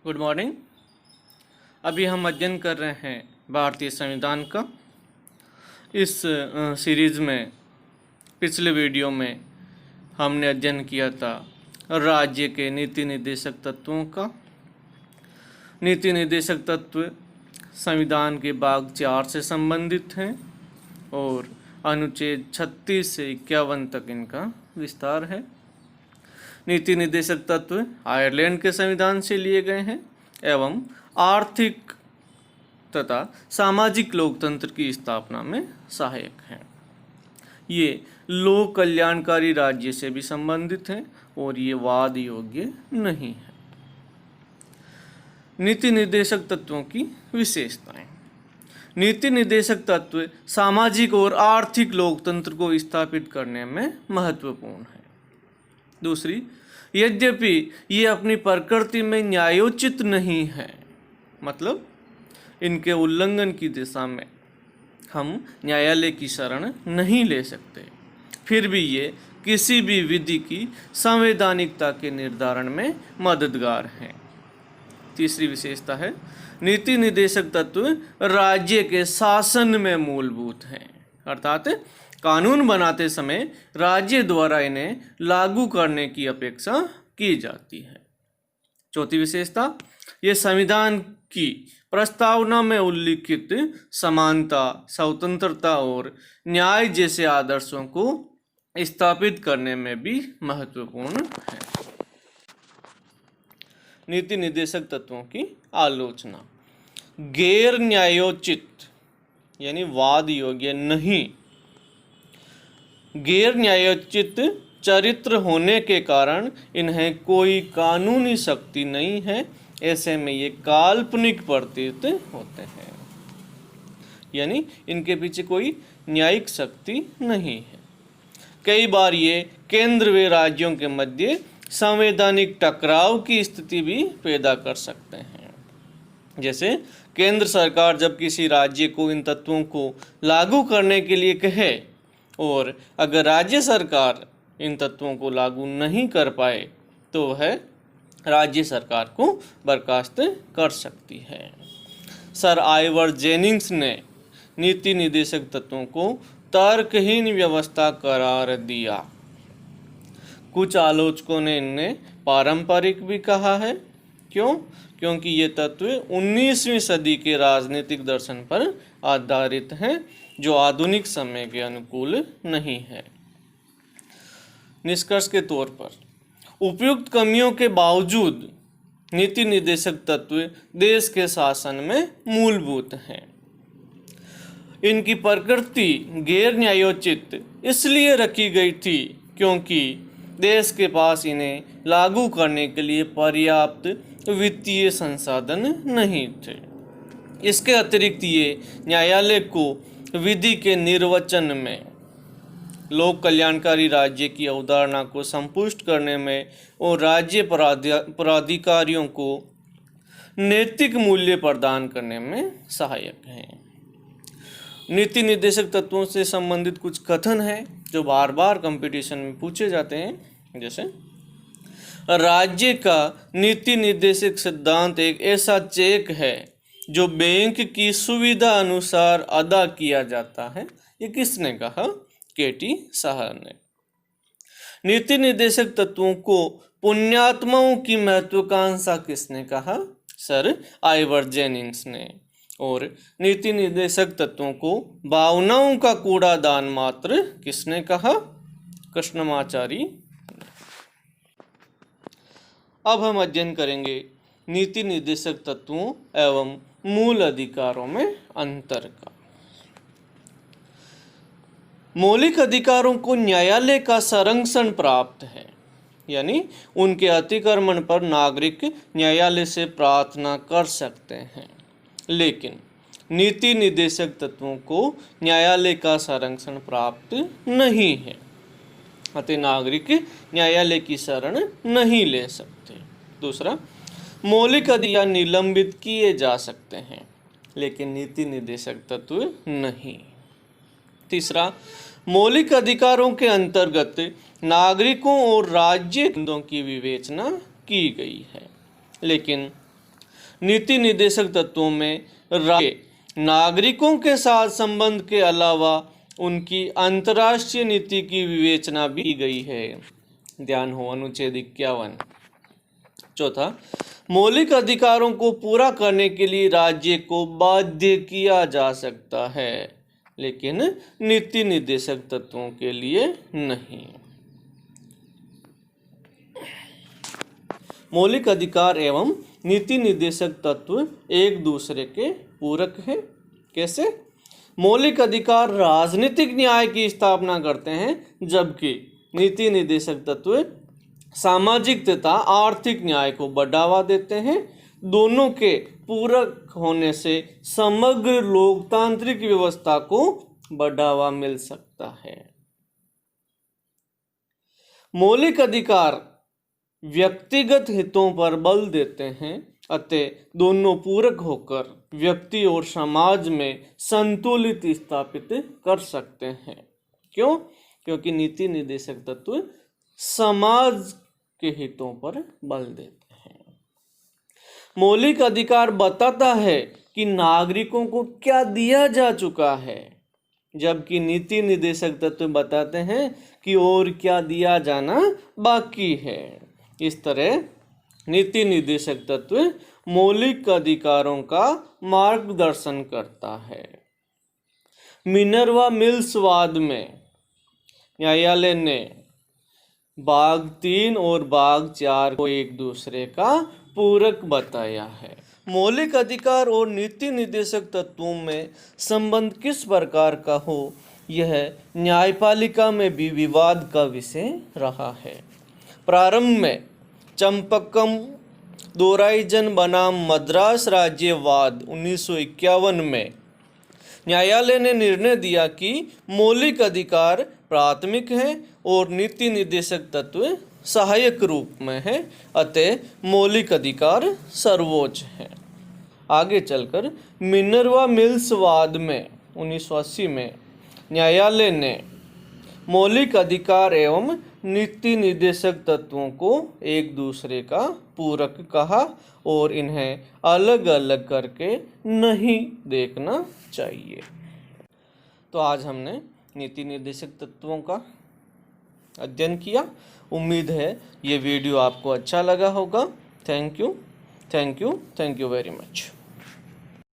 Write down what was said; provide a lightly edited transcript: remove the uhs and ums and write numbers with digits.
Good morning. अभी हम अध्ययन कर रहे हैं भारतीय संविधान का। इस सीरीज़ में पिछले वीडियो में हमने अध्ययन किया था राज्य के नीति निर्देशक तत्वों का। नीति निर्देशक तत्व संविधान के भाग 4 से संबंधित हैं और अनुच्छेद 36 से 51 तक इनका विस्तार है। नीति निर्देशक तत्व आयरलैंड के संविधान से लिए गए हैं एवं आर्थिक तथा सामाजिक लोकतंत्र की स्थापना में सहायक हैं। ये लोक कल्याणकारी राज्य से भी संबंधित हैं और ये वाद योग्य नहीं है। नीति निर्देशक तत्वों की विशेषताएं। नीति निर्देशक तत्व सामाजिक और आर्थिक लोकतंत्र को स्थापित करने में महत्वपूर्ण है। दूसरी, यद्यपि ये अपनी प्रकृति में न्यायोचित नहीं है, मतलब इनके उल्लंघन की दिशा में हम न्यायालय की शरण नहीं ले सकते, फिर भी ये किसी भी विधि की संवैधानिकता के निर्धारण में मददगार हैं। तीसरी विशेषता है, नीति निर्देशक तत्व राज्य के शासन में मूलभूत हैं, अर्थात कानून बनाते समय राज्य द्वारा इन्हें लागू करने की अपेक्षा की जाती है। चौथी विशेषता, ये संविधान की प्रस्तावना में उल्लिखित समानता, स्वतंत्रता और न्याय जैसे आदर्शों को स्थापित करने में भी महत्वपूर्ण है। नीति निर्देशक तत्वों की आलोचना। गैर न्यायोचित यानी वाद योग्य नहीं। गैर न्यायोचित चरित्र होने के कारण इन्हें कोई कानूनी शक्ति नहीं है, ऐसे में ये काल्पनिक प्रतीत होते हैं, यानी इनके पीछे कोई न्यायिक शक्ति नहीं है। कई बार ये केंद्र व राज्यों के मध्य संवैधानिक टकराव की स्थिति भी पैदा कर सकते हैं। जैसे केंद्र सरकार जब किसी राज्य को इन तत्वों को लागू करने के लिए कहे और अगर राज्य सरकार इन तत्वों को लागू नहीं कर पाए तो वह राज्य सरकार को बर्खास्त कर सकती है। सर आइवर जेनिंग्स ने नीति निर्देशक तत्वों को तर्कहीन व्यवस्था करार दिया। कुछ आलोचकों ने इन्हें पारंपरिक भी कहा है। क्यों? क्योंकि ये तत्व 19वीं सदी के राजनीतिक दर्शन पर आधारित हैं जो आधुनिक समय के अनुकूल नहीं है। निष्कर्ष के तौर पर उपयुक्त कमियों के बावजूद नीति निर्देशक तत्व देश के शासन में मूलभूत हैं। इनकी प्रकृति गैर न्यायोचित इसलिए रखी गई थी क्योंकि देश के पास इन्हें लागू करने के लिए पर्याप्त वित्तीय संसाधन नहीं थे। इसके अतिरिक्त ये न्यायालय को विधि के निर्वचन में, लोक कल्याणकारी राज्य की अवधारणा को संपुष्ट करने में और राज्य प्राधिकारियों को नैतिक मूल्य प्रदान करने में सहायक हैं। नीति निर्देशक तत्वों से संबंधित कुछ कथन हैं जो बार बार कंपटीशन में पूछे जाते हैं। जैसे, राज्य का नीति निर्देशक सिद्धांत एक ऐसा चेक है जो बैंक की सुविधा अनुसार अदा किया जाता है। ये किसने कहा? केटी साहर ने। नीति निर्देशक तत्वों को पुण्यात्माओं की महत्वाकांक्षा किसने कहा? सर आइवर जेनिंग्स ने। और नीति निर्देशक तत्वों को भावनाओं का कूड़ादान मात्र किसने कहा? कृष्णमाचारी। अब हम अध्ययन करेंगे नीति निर्देशक तत्वों एवं मूल अधिकारों में अंतर का। मौलिक अधिकारों को न्यायालय का संरक्षण प्राप्त है, यानी उनके अतिक्रमण पर नागरिक न्यायालय से प्रार्थना कर सकते हैं, लेकिन नीति निर्देशक तत्वों को न्यायालय का संरक्षण प्राप्त नहीं है, अतः नागरिक न्यायालय की शरण नहीं ले सकते। दूसरा, मौलिक अधिकार निलंबित किए जा सकते हैं, लेकिन नीति निर्देशक तत्व नहीं। तीसरा, मौलिक अधिकारों के अंतर्गत नागरिकों और राज्य हितों की विवेचना की गई है, लेकिन नीति निर्देशक तत्वों में नागरिकों के साथ संबंध के अलावा उनकी अंतर्राष्ट्रीय नीति की विवेचना भी की गई है। ध्यान हो अनुच्छेद 51। चौथा, मौलिक अधिकारों को पूरा करने के लिए राज्य को बाध्य किया जा सकता है, लेकिन नीति निर्देशक तत्वों के लिए नहीं। मौलिक अधिकार एवं नीति निर्देशक तत्व एक दूसरे के पूरक हैं। कैसे? मौलिक अधिकार राजनीतिक न्याय की स्थापना करते हैं, जबकि नीति निर्देशक तत्व सामाजिक तथा आर्थिक न्याय को बढ़ावा देते हैं। दोनों के पूरक होने से समग्र लोकतांत्रिक व्यवस्था को बढ़ावा मिल सकता है। मौलिक अधिकार व्यक्तिगत हितों पर बल देते हैं, अतः दोनों पूरक होकर व्यक्ति और समाज में संतुलित स्थापित कर सकते हैं। क्यों? क्योंकि नीति निर्देशक तत्व समाज के हितों पर बल देते हैं। मौलिक अधिकार बताता है कि नागरिकों को क्या दिया जा चुका है, जबकि नीति निर्देशक तत्व बताते हैं कि और क्या दिया जाना बाकी है। इस तरह नीति निर्देशक तत्व मौलिक अधिकारों का मार्गदर्शन करता है। मिनर्वा मिल्स वाद में न्यायालय ने भाग 3 और भाग 4 को एक दूसरे का पूरक बताया है। मौलिक अधिकार और नीति निर्देशक तत्वों में संबंध किस प्रकार का हो, यह न्यायपालिका में भी विवाद का विषय रहा है। प्रारंभ में चंपकम दोराइजन बनाम मद्रास राज्यवाद 1951 में न्यायालय ने निर्णय दिया कि मौलिक अधिकार प्राथमिक है और नीति निर्देशक तत्व सहायक रूप में है, अतः मौलिक अधिकार सर्वोच्च है। आगे चलकर मिनर्वा मिल्स वाद में 1980 में न्यायालय ने मौलिक अधिकार एवं नीति निर्देशक तत्वों को एक दूसरे का पूरक कहा और इन्हें अलग अलग करके नहीं देखना चाहिए। तो आज हमने नीति निर्देशक तत्वों का अध्ययन किया। उम्मीद है ये वीडियो आपको अच्छा लगा होगा। Thank you very much.